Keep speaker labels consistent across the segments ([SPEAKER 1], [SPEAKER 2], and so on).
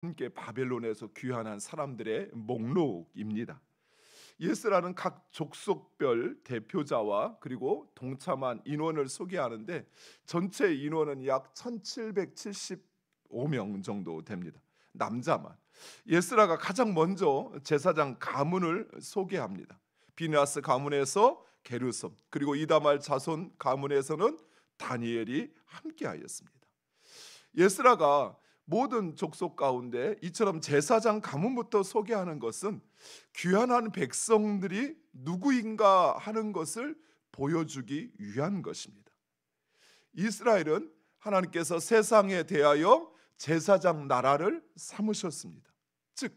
[SPEAKER 1] 함께 바벨론에서 귀환한 사람들의 목록입니다. 예스라는 각 족속별 대표자와 그리고 동참한 인원을 소개하는데 전체 인원은 약 1775명 정도 됩니다. 남자만. 예스라가 가장 먼저 제사장 가문을 소개합니다. 비느하스 가문에서 게르솜, 그리고 이다말 자손 가문에서는 다니엘이 함께하였습니다. 예스라가 모든 족속 가운데 이처럼 제사장 가문부터 소개하는 것은 귀환한 백성들이 누구인가 하는 것을 보여주기 위한 것입니다. 이스라엘은 하나님께서 세상에 대하여 제사장 나라를 삼으셨습니다. 즉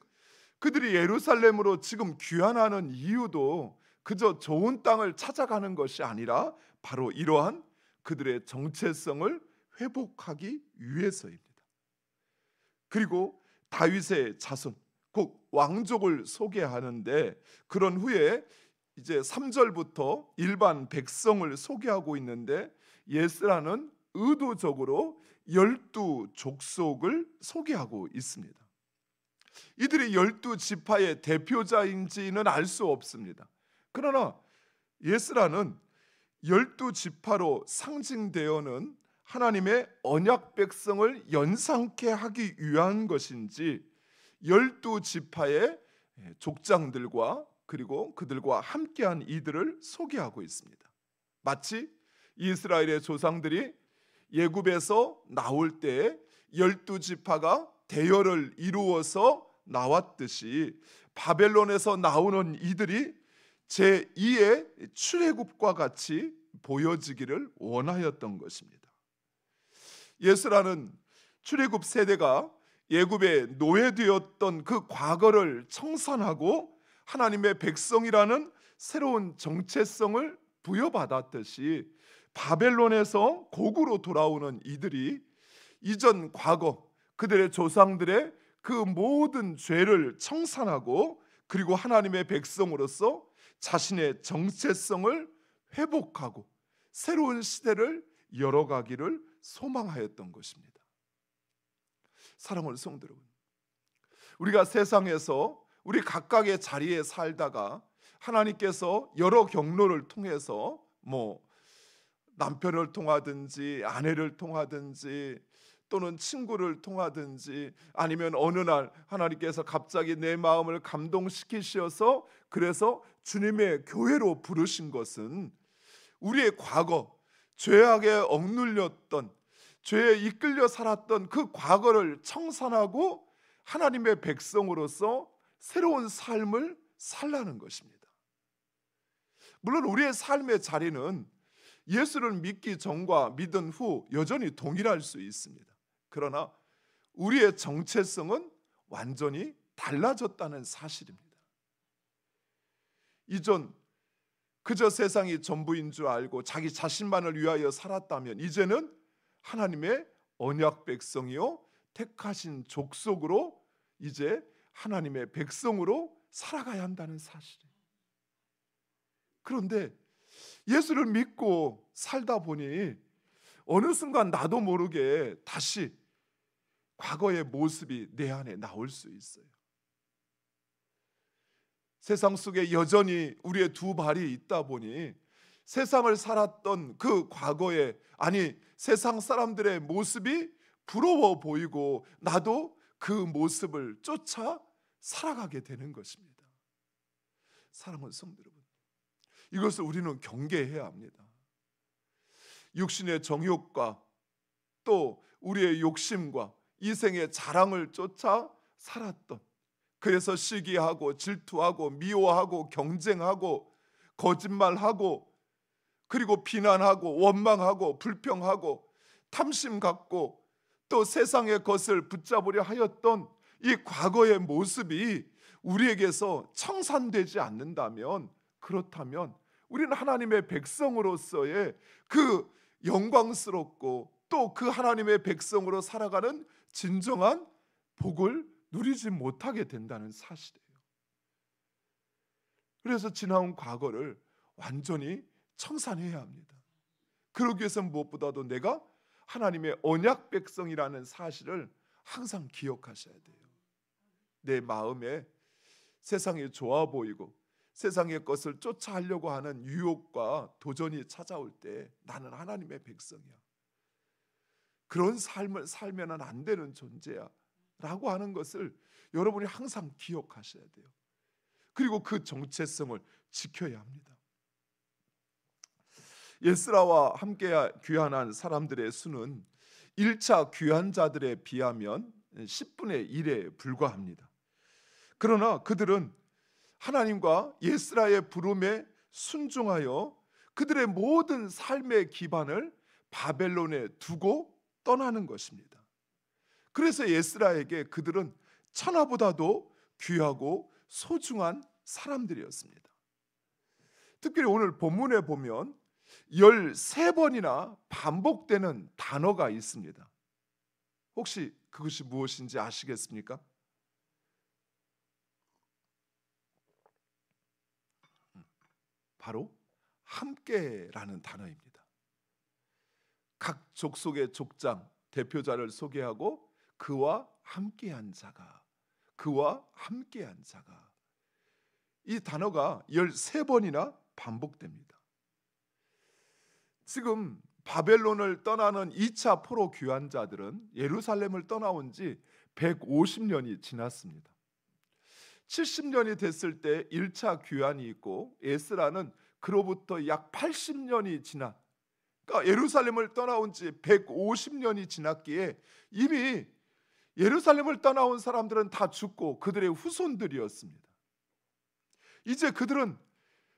[SPEAKER 1] 그들이 예루살렘으로 지금 귀환하는 이유도 그저 좋은 땅을 찾아가는 것이 아니라 바로 이러한 그들의 정체성을 회복하기 위해서입니다. 그리고 다윗의 자손, 곧 왕족을 소개하는데 그런 후에 이제 3절부터 일반 백성을 소개하고 있는데 예스라는 의도적으로 12족속을 소개하고 있습니다. 이들이 12지파의 대표자인지는 알 수 없습니다. 그러나 예스라는 12지파로 상징되어는 하나님의 언약 백성을 연상케 하기 위한 것인지 12지파의 족장들과 그리고 그들과 함께한 이들을 소개하고 있습니다. 마치 이스라엘의 조상들이 예굽에서 나올 때 12지파가 대열을 이루어서 나왔듯이 바벨론에서 나오는 이들이 제2의 출애굽과 같이 보여지기를 원하였던 것입니다. 예스라는 출애굽 세대가 예굽에 노예되었던 그 과거를 청산하고 하나님의 백성이라는 새로운 정체성을 부여받았듯이 바벨론에서 고국으로 돌아오는 이들이 이전 과거 그들의 조상들의 그 모든 죄를 청산하고 그리고 하나님의 백성으로서 자신의 정체성을 회복하고 새로운 시대를 열어가기를 소망하였던 것입니다. 사랑하는 성도 여러분, 우리가 세상에서 우리 각각의 자리에 살다가 하나님께서 여러 경로를 통해서 남편을 통하든지 아내를 통하든지 또는 친구를 통하든지 아니면 어느 날 하나님께서 갑자기 내 마음을 감동시키셔서 그래서 주님의 교회로 부르신 것은 우리의 과거 죄악에 억눌렸던 죄에 이끌려 살았던 그 과거를 청산하고 하나님의 백성으로서 새로운 삶을 살라는 것입니다. 물론 우리의 삶의 자리는 예수를 믿기 전과 믿은 후 여전히 동일할 수 있습니다. 그러나 우리의 정체성은 완전히 달라졌다는 사실입니다. 이전 그저 세상이 전부인 줄 알고 자기 자신만을 위하여 살았다면 이제는 하나님의 언약 백성이요 택하신 족속으로 이제 하나님의 백성으로 살아가야 한다는 사실이에요. 그런데 예수를 믿고 살다 보니 어느 순간 나도 모르게 다시 과거의 모습이 내 안에 나올 수 있어요. 세상 속에 여전히 우리의 두 발이 있다 보니 세상을 살았던 그 과거에 세상 사람들의 모습이 부러워 보이고 나도 그 모습을 쫓아 살아가게 되는 것입니다. 사랑하는 성도 여러분, 이것을 우리는 경계해야 합니다. 육신의 정욕과 또 우리의 욕심과 이생의 자랑을 쫓아 살았던, 그래서 시기하고 질투하고 미워하고 경쟁하고 거짓말하고 그리고 비난하고 원망하고 불평하고 탐심 갖고 또 세상의 것을 붙잡으려 하였던 이 과거의 모습이 우리에게서 청산되지 않는다면, 그렇다면 우리는 하나님의 백성으로서의 그 영광스럽고 또 그 하나님의 백성으로 살아가는 진정한 복을 누리지 못하게 된다는 사실이에요. 그래서 지나온 과거를 완전히 청산해야 합니다. 그러기 위해서 무엇보다도 내가 하나님의 언약 백성이라는 사실을 항상 기억하셔야 돼요. 내 마음에 세상이 좋아 보이고 세상의 것을 쫓아하려고 하는 유혹과 도전이 찾아올 때 나는 하나님의 백성이야, 그런 삶을 살면 안 되는 존재야 라고 하는 것을 여러분이 항상 기억하셔야 돼요. 그리고 그 정체성을 지켜야 합니다. 에스라와 함께 귀환한 사람들의 수는 1차 귀환자들에 비하면 10분의 1에 불과합니다. 그러나 그들은 하나님과 에스라의 부름에 순종하여 그들의 모든 삶의 기반을 바벨론에 두고 떠나는 것입니다. 그래서 에스라에게 그들은 천하보다도 귀하고 소중한 사람들이었습니다. 특별히 오늘 본문에 보면 13번이나 반복되는 단어가 있습니다. 혹시 그것이 무엇인지 아시겠습니까? 바로 함께라는 단어입니다. 각 족속의 족장, 대표자를 소개하고 그와 함께한 자가, 그와 함께한 자가, 이 단어가 13번이나 반복됩니다. 지금 바벨론을 떠나는 2차 포로 귀환자들은 예루살렘을 떠나온 지 150년이 지났습니다. 70년이 됐을 때 1차 귀환이 있고 에스라는 그로부터 약 80년이 지난, 그러니까 예루살렘을 떠나온 지 150년이 지났기에 이미 예루살렘을 떠나온 사람들은 다 죽고 그들의 후손들이었습니다. 이제 그들은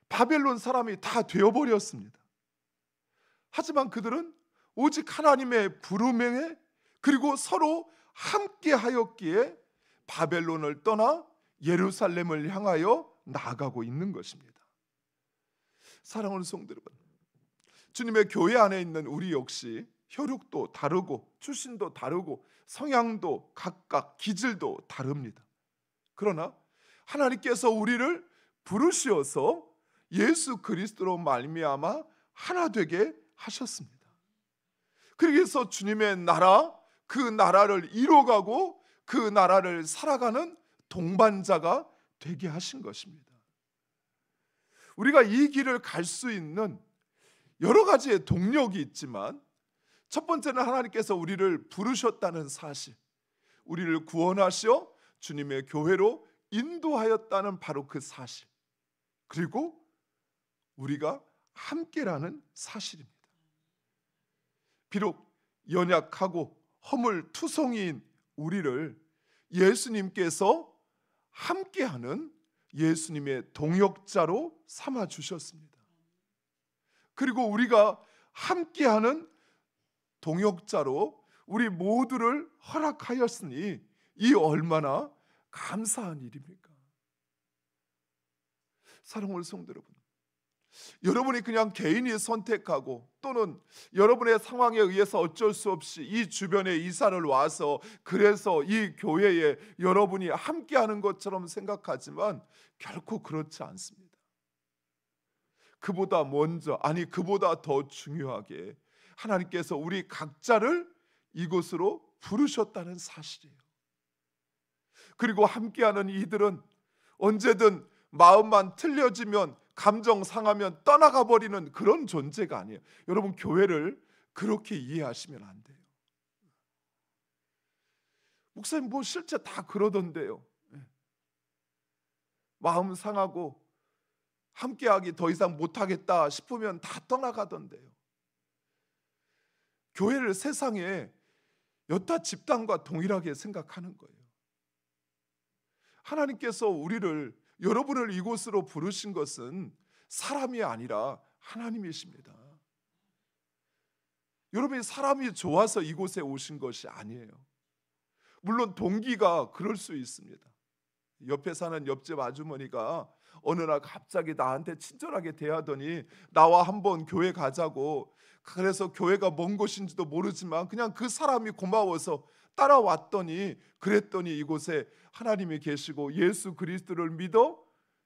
[SPEAKER 1] 바벨론 사람이 다 되어버렸습니다. 하지만 그들은 오직 하나님의 부름에 그리고 서로 함께 하였기에 바벨론을 떠나 예루살렘을 향하여 나아가고 있는 것입니다. 사랑하는 성도 여러분, 주님의 교회 안에 있는 우리 역시 혈육도 다르고 출신도 다르고 성향도 각각 기질도 다릅니다. 그러나 하나님께서 우리를 부르시어서 예수 그리스도로 말미암아 하나 되게 하셨습니다. 그래서 주님의 나라, 그 나라를 이뤄가고 그 나라를 살아가는 동반자가 되게 하신 것입니다. 우리가 이 길을 갈 수 있는 여러 가지의 동력이 있지만 첫 번째는 하나님께서 우리를 부르셨다는 사실, 우리를 구원하시어 주님의 교회로 인도하였다는 바로 그 사실, 그리고 우리가 함께라는 사실입니다. 비록 연약하고 허물투성이인 우리를 예수님께서 함께하는 예수님의 동역자로 삼아 주셨습니다. 그리고 우리가 함께하는 동역자로 우리 모두를 허락하였으니 이 얼마나 감사한 일입니까? 사랑하는 성도 여러분, 여러분이 그냥 개인이 선택하고 또는 여러분의 상황에 의해서 어쩔 수 없이 이 주변에 이사를 와서 그래서 이 교회에 여러분이 함께하는 것처럼 생각하지만 결코 그렇지 않습니다. 그보다 먼저, 아니 그보다 더 중요하게 하나님께서 우리 각자를 이곳으로 부르셨다는 사실이에요. 그리고 함께하는 이들은 언제든 마음만 틀려지면, 감정 상하면 떠나가 버리는 그런 존재가 아니에요. 여러분, 교회를 그렇게 이해하시면 안 돼요. 목사님 뭐 실제 다 그러던데요. 마음 상하고 함께하기 더 이상 못하겠다 싶으면 다 떠나가던데요. 교회를 세상에 여타 집단과 동일하게 생각하는 거예요. 하나님께서 여러분을 이곳으로 부르신 것은 사람이 아니라 하나님이십니다. 여러분이 사람이 좋아서 이곳에 오신 것이 아니에요. 물론 동기가 그럴 수 있습니다. 옆에 사는 옆집 아주머니가 어느 날 갑자기 나한테 친절하게 대하더니 나와 한번 교회 가자고, 그래서 교회가 먼 곳인지도 모르지만 그냥 그 사람이 고마워서 따라왔더니, 그랬더니 이곳에 하나님이 계시고 예수 그리스도를 믿어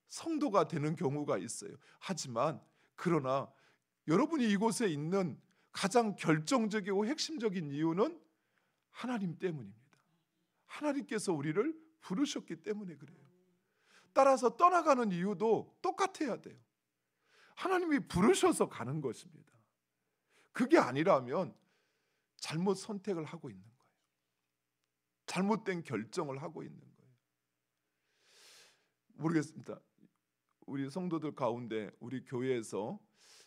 [SPEAKER 1] 성도가 되는 경우가 있어요. 하지만 그러나 여러분이 이곳에 있는 가장 결정적이고 핵심적인 이유는 하나님 때문입니다. 하나님께서 우리를 부르셨기 때문에 그래요. 따라서 떠나가는 이유도 똑같아야 돼요. 하나님이 부르셔서 가는 것입니다. 그게 아니라면 잘못 선택을 하고 있는 거예요. 잘못된 결정을 하고 있는 거예요. 모르겠습니다. 우리 성도들 가운데 우리 교회에서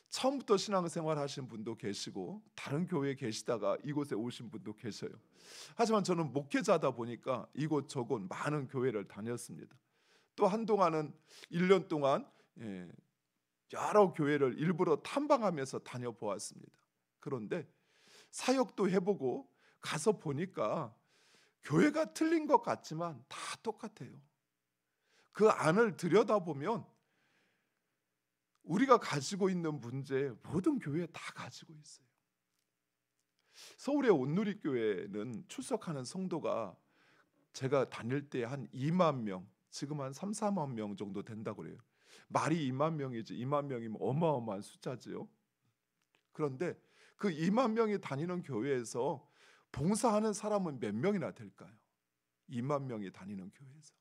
[SPEAKER 1] 처음부터 신앙생활 하신 분도 계시고 다른 교회에 계시다가 이곳에 오신 분도 계셔요. 하지만 저는 목회자다 보니까 이곳저곳 많은 교회를 다녔습니다. 또 한동안은 1년 동안 여러 교회를 일부러 탐방하면서 다녀보았습니다. 그런데 사역도 해보고 가서 보니까 교회가 틀린 것 같지만 다 똑같아요. 그 안을 들여다보면 우리가 가지고 있는 문제 모든 교회에 다 가지고 있어요. 서울의 온누리교회는 출석하는 성도가 제가 다닐 때 한 2만 명, 지금 한 3, 4만 명 정도 된다고 그래요. 말이 2만 명이지 2만 명이면 어마어마한 숫자지요. 그런데 그 2만 명이 다니는 교회에서 봉사하는 사람은 몇 명이나 될까요? 2만 명이 다니는 교회에서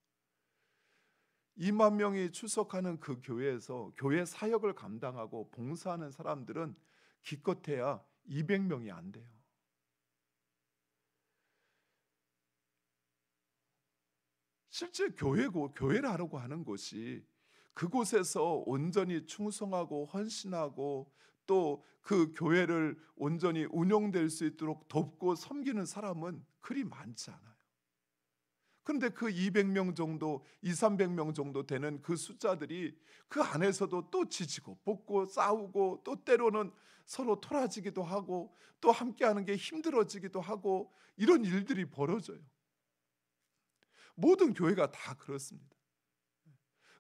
[SPEAKER 1] 2만 명이 출석하는 그 교회에서 교회 사역을 감당하고 봉사하는 사람들은 기껏해야 200명이 안 돼요. 실제 교회라고 하는 것이 그곳에서 온전히 충성하고 헌신하고 또 그 교회를 온전히 운영될 수 있도록 돕고 섬기는 사람은 그리 많지 않아요. 그런데 그 200명 정도, 200~300명 정도 되는 그 숫자들이 그 안에서도 또 지지고 볶고 싸우고 또 때로는 서로 토라지기도 하고 또 함께하는 게 힘들어지기도 하고 이런 일들이 벌어져요. 모든 교회가 다 그렇습니다.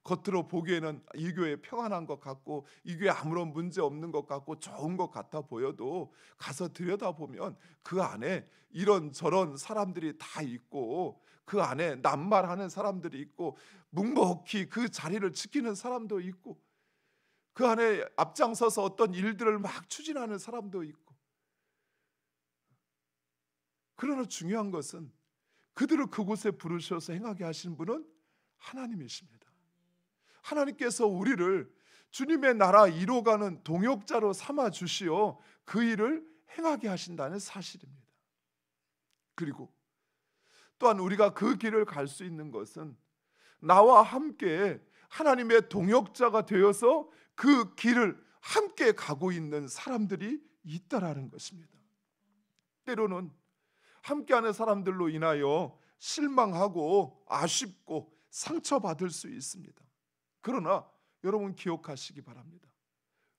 [SPEAKER 1] 겉으로 보기에는 이 교회 평안한 것 같고 이 교회 아무런 문제 없는 것 같고 좋은 것 같아 보여도 가서 들여다보면 그 안에 이런저런 사람들이 다 있고 그 안에 낱말하는 사람들이 있고 묵묵히 그 자리를 지키는 사람도 있고 그 안에 앞장서서 어떤 일들을 막 추진하는 사람도 있고. 그러나 중요한 것은 그들을 그곳에 부르셔서 행하게 하신 분은 하나님이십니다. 하나님께서 우리를 주님의 나라 이루어가는 동역자로 삼아 주시어 그 일을 행하게 하신다는 사실입니다. 그리고 또한 우리가 그 길을 갈 수 있는 것은 나와 함께 하나님의 동역자가 되어서 그 길을 함께 가고 있는 사람들이 있다라는 것입니다. 때로는 함께하는 사람들로 인하여 실망하고 아쉽고 상처받을 수 있습니다. 그러나 여러분 기억하시기 바랍니다.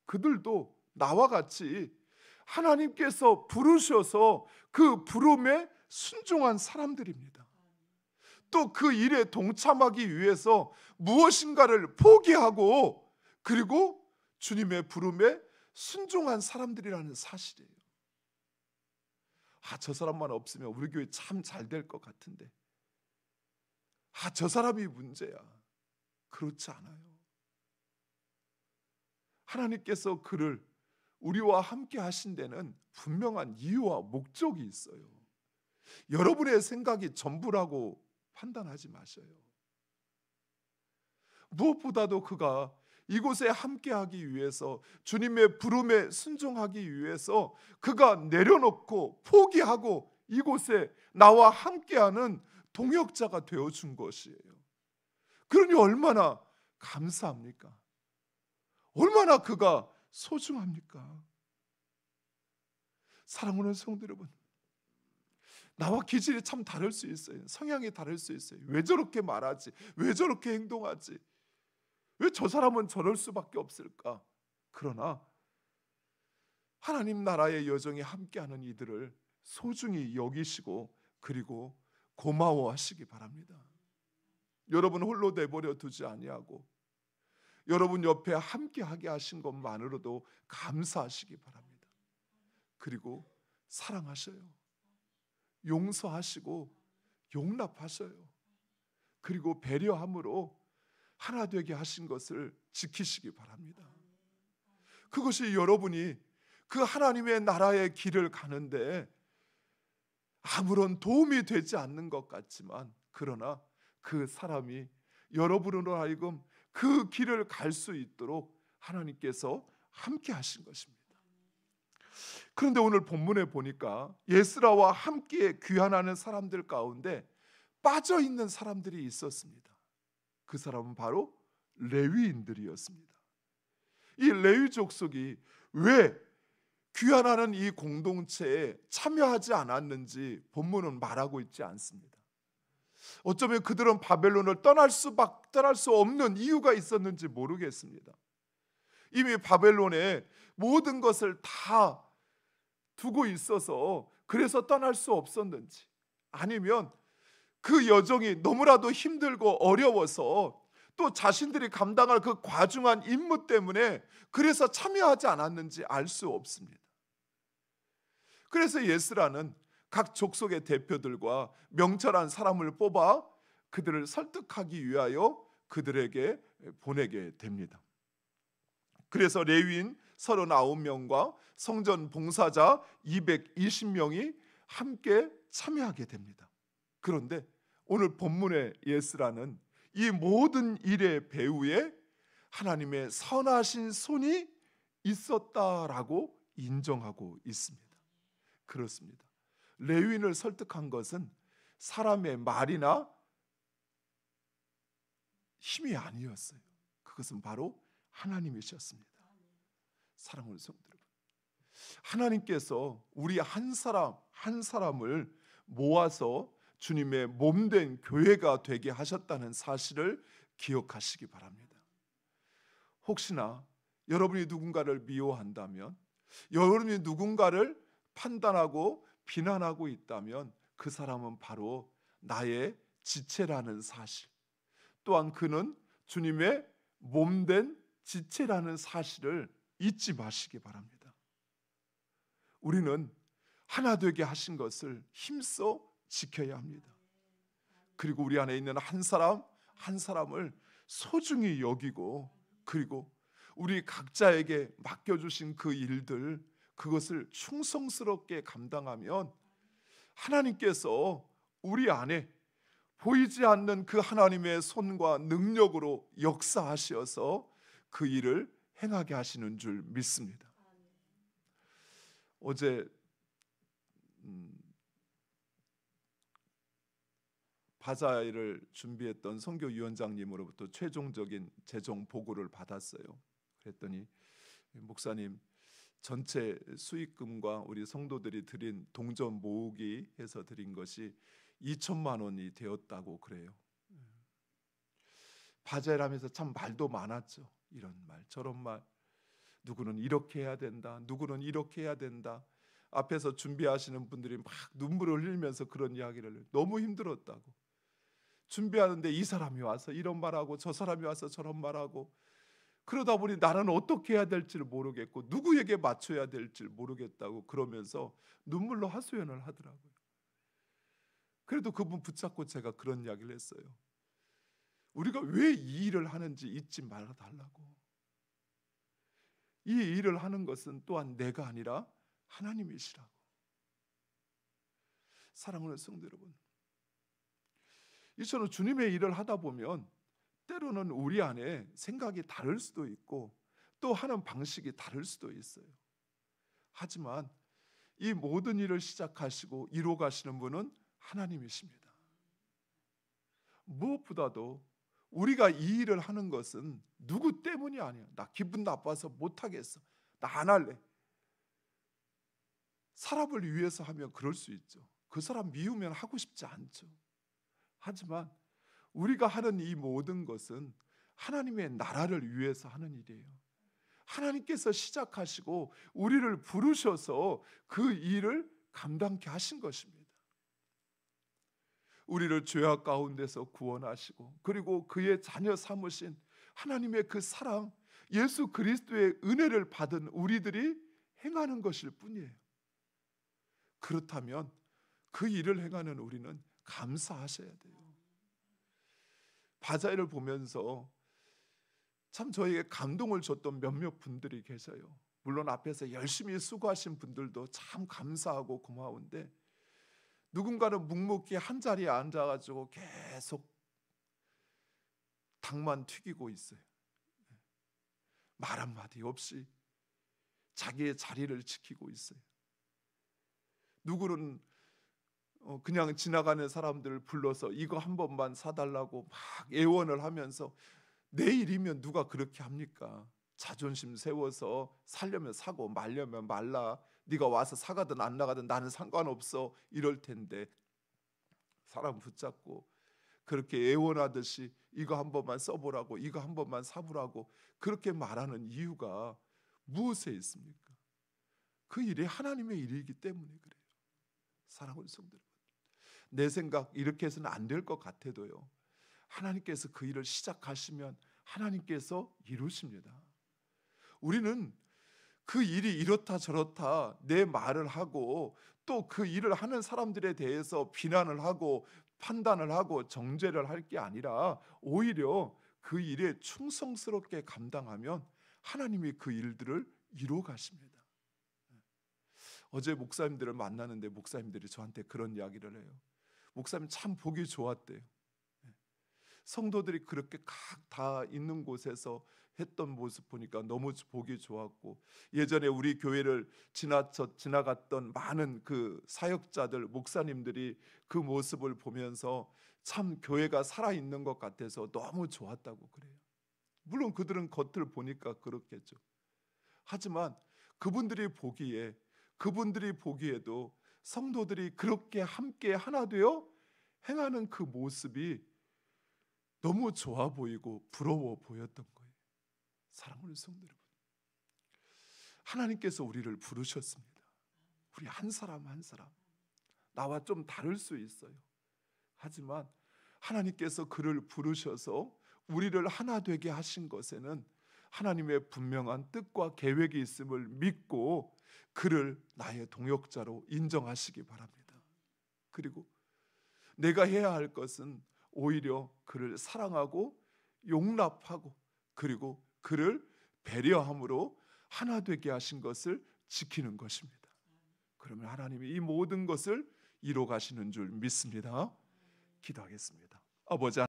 [SPEAKER 1] 그들도 나와 같이 하나님께서 부르셔서 그 부름에 순종한 사람들입니다. 또 그 일에 동참하기 위해서 무엇인가를 포기하고 그리고 주님의 부름에 순종한 사람들이라는 사실이에요. 저 사람만 없으면 우리 교회 참 잘 될 것 같은데 저 사람이 문제야. 그렇지 않아요. 하나님께서 그를 우리와 함께 하신 데는 분명한 이유와 목적이 있어요. 여러분의 생각이 전부라고 판단하지 마셔요. 무엇보다도 그가 이곳에 함께하기 위해서 주님의 부름에 순종하기 위해서 그가 내려놓고 포기하고 이곳에 나와 함께하는 동역자가 되어준 것이에요. 그러니 얼마나 감사합니까? 얼마나 그가 소중합니까? 사랑하는 성도 여러분, 나와 기질이 참 다를 수 있어요. 성향이 다를 수 있어요. 왜 저렇게 말하지? 왜 저렇게 행동하지? 왜 저 사람은 저럴 수밖에 없을까? 그러나 하나님 나라의 여정에 함께하는 이들을 소중히 여기시고 그리고 고마워하시기 바랍니다. 여러분 홀로 내버려 두지 아니하고 여러분 옆에 함께하게 하신 것만으로도 감사하시기 바랍니다. 그리고 사랑하셔요. 용서하시고 용납하셔요. 그리고 배려함으로 하나 되게 하신 것을 지키시기 바랍니다. 그것이 여러분이 그 하나님의 나라의 길을 가는데 아무런 도움이 되지 않는 것 같지만 그러나 그 사람이 여러분으로 하여금 그 길을 갈 수 있도록 하나님께서 함께 하신 것입니다. 그런데 오늘 본문에 보니까 예스라와 함께 귀환하는 사람들 가운데 빠져 있는 사람들이 있었습니다. 그 사람은 바로 레위인들이었습니다. 이 레위 족속이 왜 귀환하는 이 공동체에 참여하지 않았는지 본문은 말하고 있지 않습니다. 어쩌면 그들은 바벨론을 떠날 수 없는 이유가 있었는지 모르겠습니다. 이미 바벨론에 모든 것을 다 두고 있어서 그래서 떠날 수 없었는지, 아니면 그 여정이 너무나도 힘들고 어려워서 또 자신들이 감당할 그 과중한 임무 때문에 그래서 참여하지 않았는지 알 수 없습니다. 그래서 예스라는 각 족속의 대표들과 명철한 사람을 뽑아 그들을 설득하기 위하여 그들에게 보내게 됩니다. 그래서 레위인 39명과 성전 봉사자 220명이 함께 참여하게 됩니다. 그런데 오늘 본문의 예스라는 이 모든 일의 배후에 하나님의 선하신 손이 있었다라고 인정하고 있습니다. 그렇습니다. 레위인을 설득한 것은 사람의 말이나 힘이 아니었어요. 그것은 바로 하나님이셨습니다. 사랑하는 성도 여러분, 하나님께서 우리 한 사람 한 사람을 모아서 주님의 몸된 교회가 되게 하셨다는 사실을 기억하시기 바랍니다. 혹시나 여러분이 누군가를 미워한다면, 여러분이 누군가를 판단하고 비난하고 있다면 그 사람은 바로 나의 지체라는 사실, 또한 그는 주님의 몸된 지체라는 사실을 잊지 마시기 바랍니다. 우리는 하나 되게 하신 것을 힘써 지켜야 합니다. 그리고 우리 안에 있는 한 사람 한 사람을 소중히 여기고, 그리고 우리 각자에게 맡겨주신 그 일들, 그것을 충성스럽게 감당하면 하나님께서 우리 안에 보이지 않는 그 하나님의 손과 능력으로 역사하셔서 그 일을 행하게 하시는 줄 믿습니다. 어제 바자회를 준비했던 선교위원장님으로부터 최종적인 재정 보고를 받았어요. 그랬더니 목사님, 전체 수익금과 우리 성도들이 드린 동전 모으기 해서 드린 것이 2천만 원이 되었다고 그래요. 바자회를 하면서 참 말도 많았죠. 이런 말 저런 말, 누구는 이렇게 해야 된다, 누구는 이렇게 해야 된다. 앞에서 준비하시는 분들이 막 눈물을 흘리면서 그런 이야기를, 너무 힘들었다고. 준비하는데 이 사람이 와서 이런 말하고 저 사람이 와서 저런 말하고, 그러다 보니 나는 어떻게 해야 될지를 모르겠고 누구에게 맞춰야 될지 모르겠다고 그러면서 눈물로 하소연을 하더라고요. 그래도 그분 붙잡고 제가 그런 이야기를 했어요. 우리가 왜 이 일을 하는지 잊지 말아달라고. 이 일을 하는 것은 또한 내가 아니라 하나님이시라고. 사랑하는 성도 여러분, 이처럼 주님의 일을 하다 보면 때로는 우리 안에 생각이 다를 수도 있고 또 하는 방식이 다를 수도 있어요. 하지만 이 모든 일을 시작하시고 이루어 가시는 분은 하나님이십니다. 무엇보다도 우리가 이 일을 하는 것은 누구 때문이 아니야. 나 기분 나빠서 못하겠어, 나 안 할래. 사람을 위해서 하면 그럴 수 있죠. 그 사람 미우면 하고 싶지 않죠. 하지만 우리가 하는 이 모든 것은 하나님의 나라를 위해서 하는 일이에요. 하나님께서 시작하시고 우리를 부르셔서 그 일을 감당케 하신 것입니다. 우리를 죄악 가운데서 구원하시고 그리고 그의 자녀 삼으신 하나님의 그 사랑, 예수 그리스도의 은혜를 받은 우리들이 행하는 것일 뿐이에요. 그렇다면 그 일을 행하는 우리는 감사하셔야 돼요. 바자회를 보면서 참 저에게 감동을 줬던 몇몇 분들이 계셔요. 물론 앞에서 열심히 수고하신 분들도 참 감사하고 고마운데, 누군가는 묵묵히 한 자리에 앉아가지고 계속 닭만 튀기고 있어요. 말 한마디 없이 자기의 자리를 지키고 있어요. 누구는 그냥 지나가는 사람들을 불러서 이거 한 번만 사달라고 막 애원을 하면서, 내일이면 누가 그렇게 합니까? 자존심 세워서 살려면 사고 말려면 말라, 네가 와서 사가든 안 나가든 나는 상관없어 이럴 텐데, 사람 붙잡고 그렇게 애원하듯이 이거 한 번만 써보라고, 이거 한 번만 사보라고 그렇게 말하는 이유가 무엇에 있습니까? 그 일이 하나님의 일이기 때문에 그래요. 사랑하는 성도 여러분, 내 생각 이렇게 해서는 안 될 것 같아도요, 하나님께서 그 일을 시작하시면 하나님께서 이루십니다. 우리는 그 일이 이렇다 저렇다 내 말을 하고 또 그 일을 하는 사람들에 대해서 비난을 하고 판단을 하고 정죄를 할 게 아니라, 오히려 그 일에 충성스럽게 감당하면 하나님이 그 일들을 이루어 가십니다. 어제 목사님들을 만나는데 목사님들이 저한테 그런 이야기를 해요. 목사님 참 보기 좋았대요. 성도들이 그렇게 각 다 있는 곳에서 했던 모습 보니까 너무 보기 좋았고, 예전에 우리 교회를 지나갔던 많은 그 사역자들, 목사님들이 그 모습을 보면서 참 교회가 살아있는 것 같아서 너무 좋았다고 그래요. 물론 그들은 겉을 보니까 그렇겠죠. 하지만 그분들이 보기에도 성도들이 그렇게 함께 하나 되어 행하는 그 모습이 너무 좋아 보이고 부러워 보였던 거예요. 사랑하는 성도 여러분, 하나님께서 우리를 부르셨습니다. 우리 한 사람 한 사람 나와 좀 다를 수 있어요. 하지만 하나님께서 그를 부르셔서 우리를 하나 되게 하신 것에는 하나님의 분명한 뜻과 계획이 있음을 믿고 그를 나의 동역자로 인정하시기 바랍니다. 그리고 내가 해야 할 것은 오히려 그를 사랑하고 용납하고 그리고 그를 배려함으로 하나 되게 하신 것을 지키는 것입니다. 그러면 하나님이 이 모든 것을 이루어 가시는 줄 믿습니다. 기도하겠습니다. 아버지